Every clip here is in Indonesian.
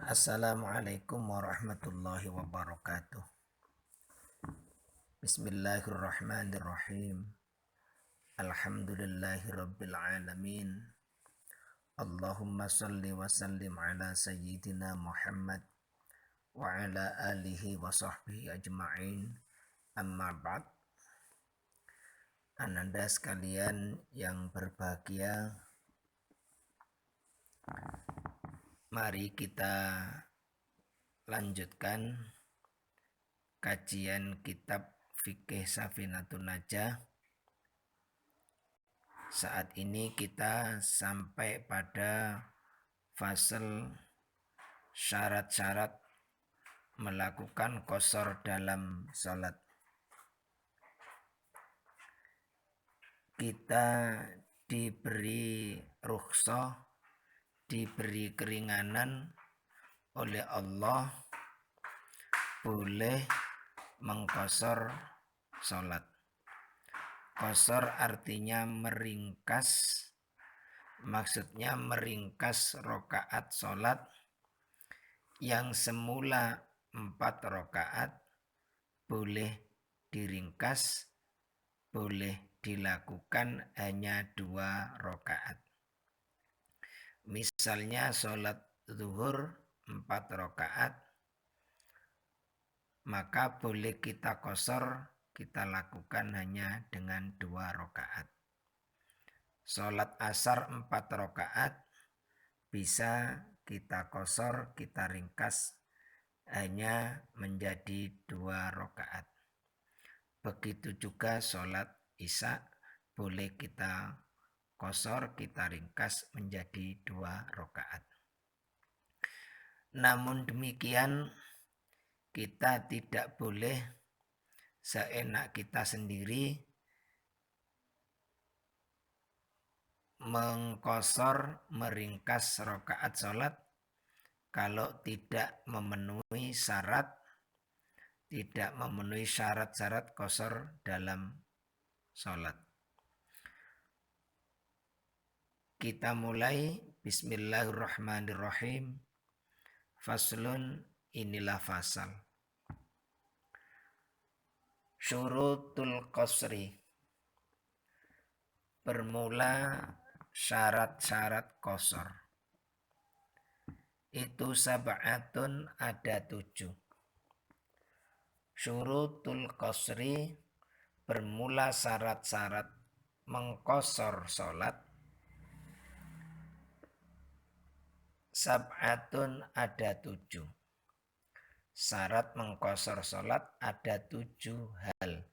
Assalamualaikum warahmatullahi wabarakatuh. Bismillahirrahmanirrahim. Alhamdulillahi rabbil alamin. Allahumma salli wa sallim ala sayyidina Muhammad wa ala alihi wa sahbihi ajma'in. Amma ba'd. Ananda sekalian yang berbahagia, mari kita lanjutkan kajian kitab Fikih Safinatun Najah. Saat ini kita sampai pada fasal syarat-syarat melakukan qashar dalam salat. Kita diberi rukhsah, diberi keringanan oleh Allah, boleh mengqashar salat. Qashar artinya meringkas, maksudnya meringkas rakaat salat yang semula 4 rakaat boleh diringkas, boleh dilakukan hanya 2 rakaat. Misalnya salat zuhur 4 rakaat, maka boleh kita qashar, kita lakukan hanya dengan 2 rakaat. Salat asar 4 rakaat bisa kita qashar, kita ringkas hanya menjadi 2 rakaat. Begitu juga salat isya boleh kita qashar, kita ringkas menjadi 2 rakaat. Namun demikian, kita tidak boleh seenak kita sendiri mengqashar, meringkas rakaat salat kalau tidak memenuhi syarat, tidak memenuhi syarat-syarat qashar dalam salat. Kita mulai. Bismillahirrahmanirrahim. Faslun, inilah fasal. Syurutul qasri, bermula syarat-syarat qashar. Itu sab'atun, ada 7. Syurutul qasri, bermula syarat-syarat mengqashar salat. Sab'atun, ada 7. Syarat mengqashar salat ada 7 hal.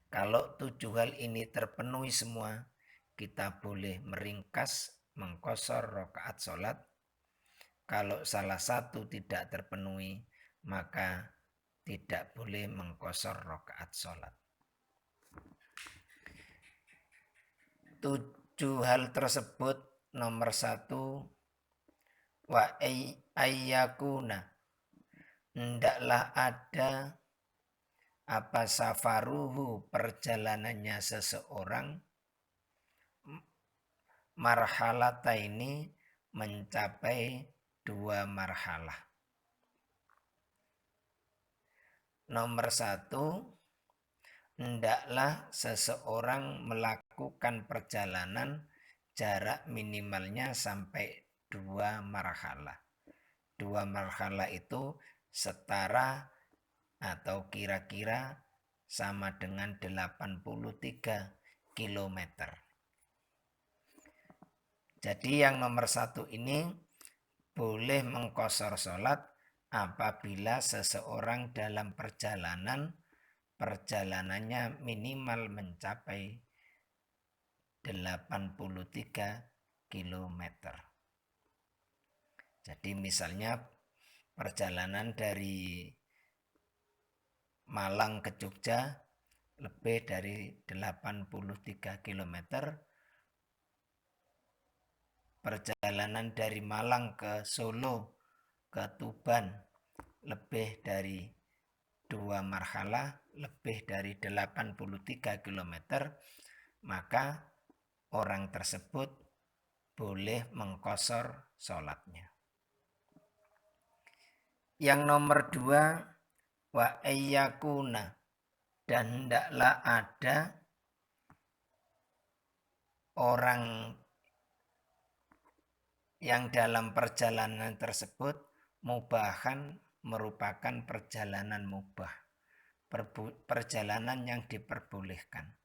Kalau 7 hal ini terpenuhi semua, kita boleh meringkas, mengqashar rakaat salat. Kalau salah satu tidak terpenuhi, maka tidak boleh mengqashar rakaat salat. 7 hal tersebut, nomor 1, wa ayyakuna, hendaklah ada apa safaruhu, perjalanannya seseorang, marhalata ini mencapai 2 marhalah. Nomor 1, hendaklah seseorang melakukan perjalanan jarak minimalnya sampai 2 marhalah. 2 marhalah itu setara atau kira-kira sama dengan 83 km. Jadi yang nomor 1 ini boleh mengqashar salat apabila seseorang dalam perjalanannya minimal mencapai 83 km. Jadi misalnya perjalanan dari Malang ke Jogja lebih dari 83 km. Perjalanan dari Malang ke Solo, ke Tuban lebih dari 2 marhalah, lebih dari 83 km, maka orang tersebut boleh mengqashar salatnya. Yang nomor 2, wa ayyakuna, dan hendaklah ada orang yang dalam perjalanan tersebut mubahan, merupakan perjalanan mubah, perjalanan yang diperbolehkan.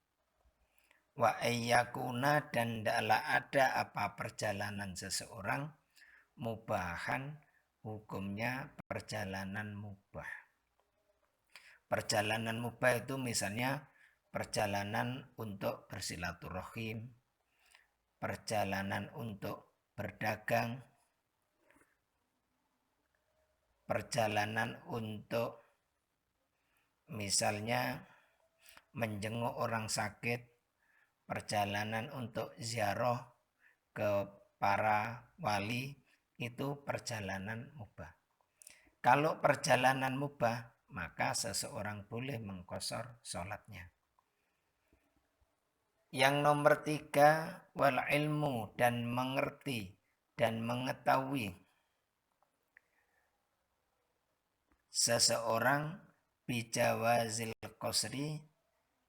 Wa ayyakuna, dan hendaklah ada apa perjalanan seseorang mubahan, hukumnya perjalanan mubah. Perjalanan mubah itu misalnya perjalanan untuk bersilaturahim, perjalanan untuk berdagang, perjalanan untuk misalnya menjenguk orang sakit, perjalanan untuk ziarah ke para wali, itu perjalanan mubah. Kalau perjalanan mubah, maka seseorang boleh mengqashar sholatnya. Yang nomor 3, wal ilmu, dan mengerti dan mengetahui seseorang bijawazil qasri,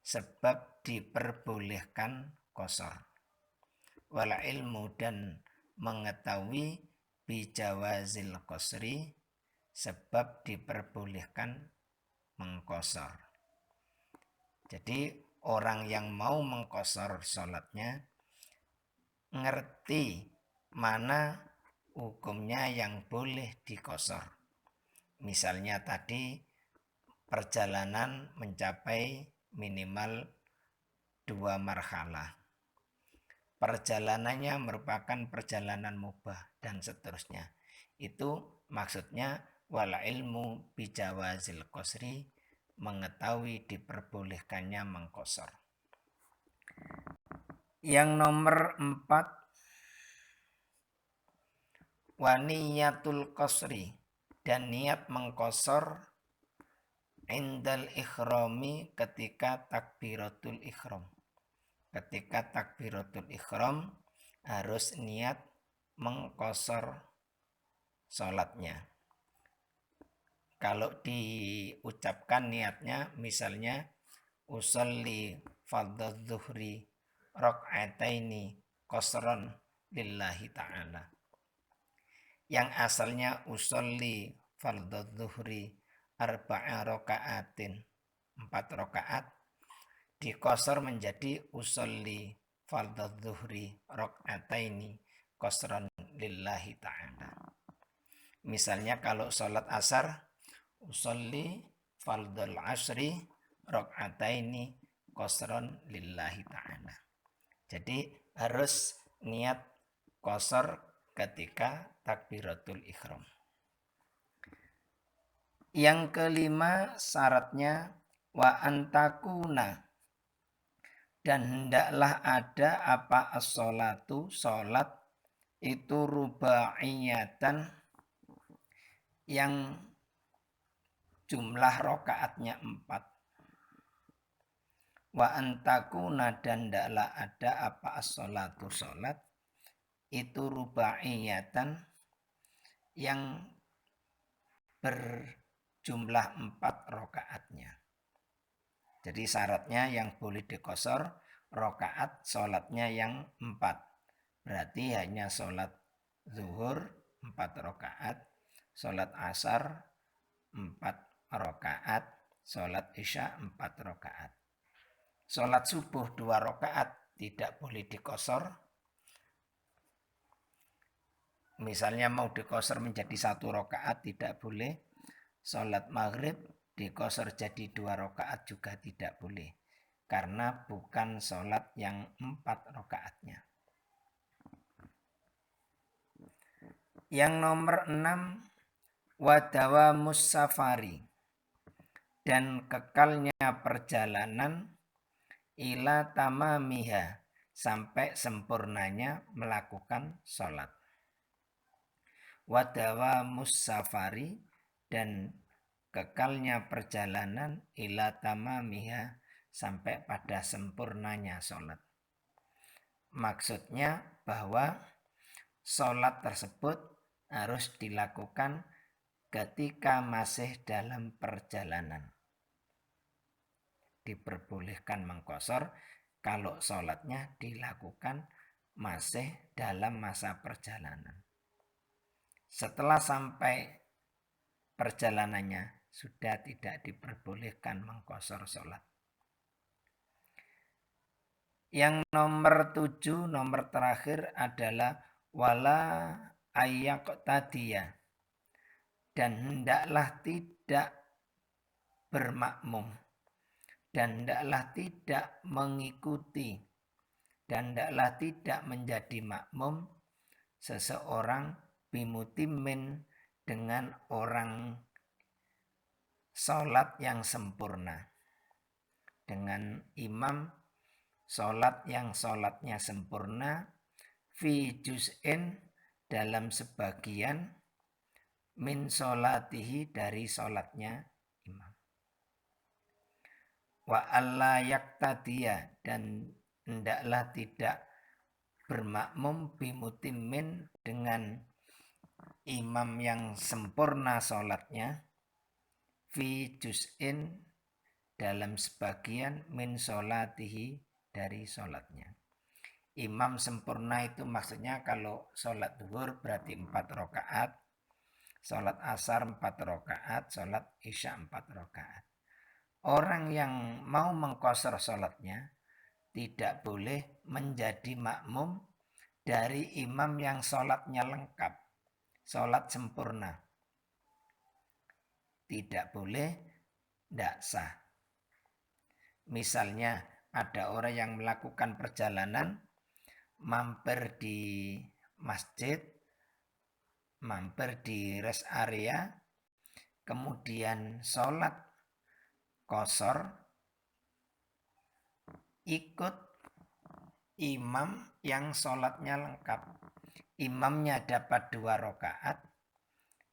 sebab diperbolehkan qashar. Wal ilmu, dan mengetahui bijawazil qasri, sebab diperbolehkan mengqashar. Jadi orang yang mau mengqashar sholatnya ngerti mana hukumnya yang boleh diqashar. Misalnya tadi perjalanan mencapai minimal 2 marhalah. Perjalanannya merupakan perjalanan mubah dan seterusnya. Itu maksudnya wal ilmu bijawazil qasri, mengetahui diperbolehkannya mengqashar. Yang nomor 4, wa niyatul qasri, dan niat mengqashar indal ikhrami, ketika takbiratul ikhram. Ketika takbiratul ikhram harus niat mengqashar sholatnya. Kalau diucapkan niatnya misalnya usolli fardhu dzuhri rakaataini qasran lillahi ta'ala. Yang asalnya usolli fardhu dzuhri arba'a rakaatin, 4 rakaat, diqashar menjadi usolli fardhu dzuhri rakaataini qasran lillahi ta'ala. Misalnya kalau sholat asar, usolli fardhul asri rakaataini qasran lillahi ta'ala. Jadi harus niat qashar ketika takbiratul ikhram. Yang kelima syaratnya wa antakuna, dan hendaklah ada apa as-sholatu, sholat itu rubaiyatan, yang jumlah rokaatnya 4. Wa antakuna, dan hendaklah ada apa as-sholatu, sholat itu rubaiyatan, yang berjumlah 4 rokaatnya. Jadi syaratnya yang boleh diqashar rokaat sholatnya yang 4. Berarti hanya sholat zuhur 4 rokaat, sholat asar 4 rokaat, sholat isya 4 rokaat. Sholat subuh 2 rokaat tidak boleh diqashar. Misalnya mau diqashar menjadi 1 rokaat tidak boleh. Sholat maghrib diqashar jadi 2 rokaat juga tidak boleh, karena bukan sholat yang 4 rokaatnya. Yang nomor 6, wadawamus safari, dan kekalnya perjalanan ila tamamiha, sampai sempurnanya melakukan sholat. Wadawamus safari, dan kekalnya perjalanan ila tamamiha, sampai pada sempurnanya sholat. Maksudnya bahwa sholat tersebut harus dilakukan ketika masih dalam perjalanan. Diperbolehkan mengqashar kalau sholatnya dilakukan masih dalam masa perjalanan. Setelah sampai perjalanannya sudah tidak diperbolehkan mengqashar sholat. Yang nomor 7, nomor terakhir adalah wala ayyaqtadiyah, dan hendaklah tidak bermakmum, dan hendaklah tidak mengikuti, dan hendaklah tidak menjadi makmum seseorang bimutimin dengan orang sholat yang sempurna, dengan imam sholat yang sholatnya sempurna, fi juz'in dalam sebagian, min sholatihi dari sholatnya imam. Wa alla yaktadiyah, dan hendaklah tidak bermakmum bimutimin dengan imam yang sempurna sholatnya, fi juz'in dalam sebagian, min sholatihi dari sholatnya. Imam sempurna itu maksudnya kalau sholat zuhur berarti 4 rakaat, sholat asar 4 rakaat, sholat isya 4 rakaat. Orang yang mau mengqashar sholatnya tidak boleh menjadi makmum dari imam yang sholatnya lengkap, sholat sempurna. Tidak boleh, tidak sah. Misalnya ada orang yang melakukan perjalanan, mampir di masjid, mampir di rest area, kemudian sholat qashar, ikut imam yang sholatnya lengkap. Imamnya dapat 2 rakaat,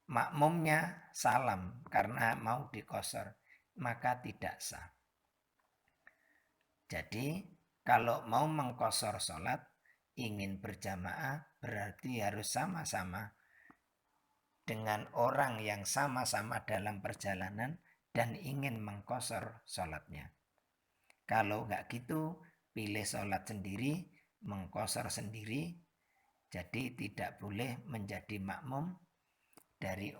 makmumnya salam karena mau diqashar, maka tidak sah. Jadi kalau mau mengqashar sholat, ingin berjamaah, berarti harus sama-sama dengan orang yang sama-sama dalam perjalanan dan ingin mengqashar sholatnya. Kalau enggak gitu, pilih sholat sendiri, mengqashar sendiri, jadi tidak boleh menjadi makmum dari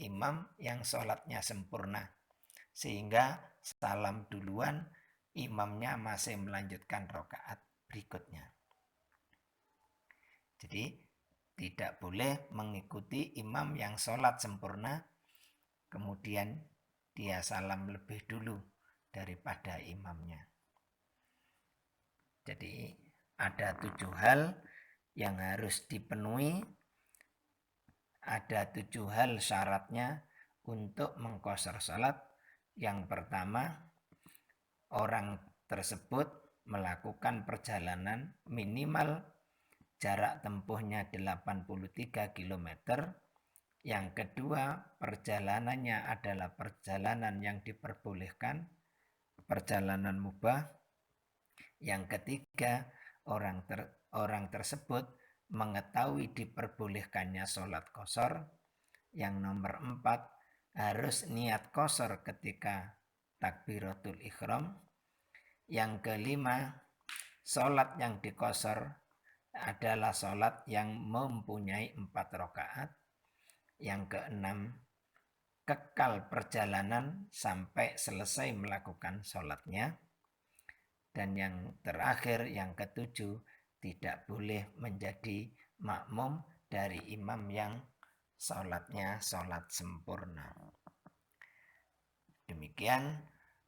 imam yang sholatnya sempurna. Sehingga salam duluan, imamnya masih melanjutkan rakaat berikutnya. Jadi tidak boleh mengikuti imam yang sholat sempurna, kemudian dia salam lebih dulu daripada imamnya. Jadi ada 7 hal yang harus dipenuhi, ada 7 hal syaratnya untuk mengqashar sholat. Yang pertama, orang tersebut melakukan perjalanan minimal jarak tempuhnya 83 km. Yang kedua, perjalanannya adalah perjalanan yang diperbolehkan, perjalanan mubah. Yang ketiga, orang tersebut mengetahui diperbolehkannya sholat qashar. Yang nomor 4, harus niat qashar ketika takbiratul ihram. Yang kelima, sholat yang diqashar adalah sholat yang mempunyai 4 rakaat. Yang keenam, kekal perjalanan sampai selesai melakukan sholatnya. Dan yang terakhir, yang ketujuh, tidak boleh menjadi makmum dari imam yang sholatnya sholat sempurna. Demikian,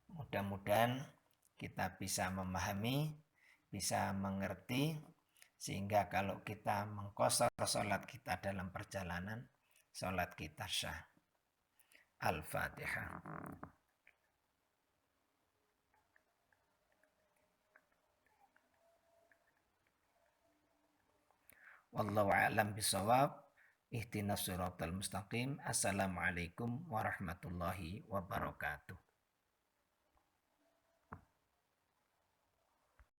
mudah-mudahan kita bisa memahami, bisa mengerti, sehingga kalau kita mengqashar sholat kita dalam perjalanan, sholat kita syah. Al-Fatihah. Wallahu a'lam bishawab. Ihdinas siratal mustaqim. Assalamualaikum warahmatullahi wabarakatuh.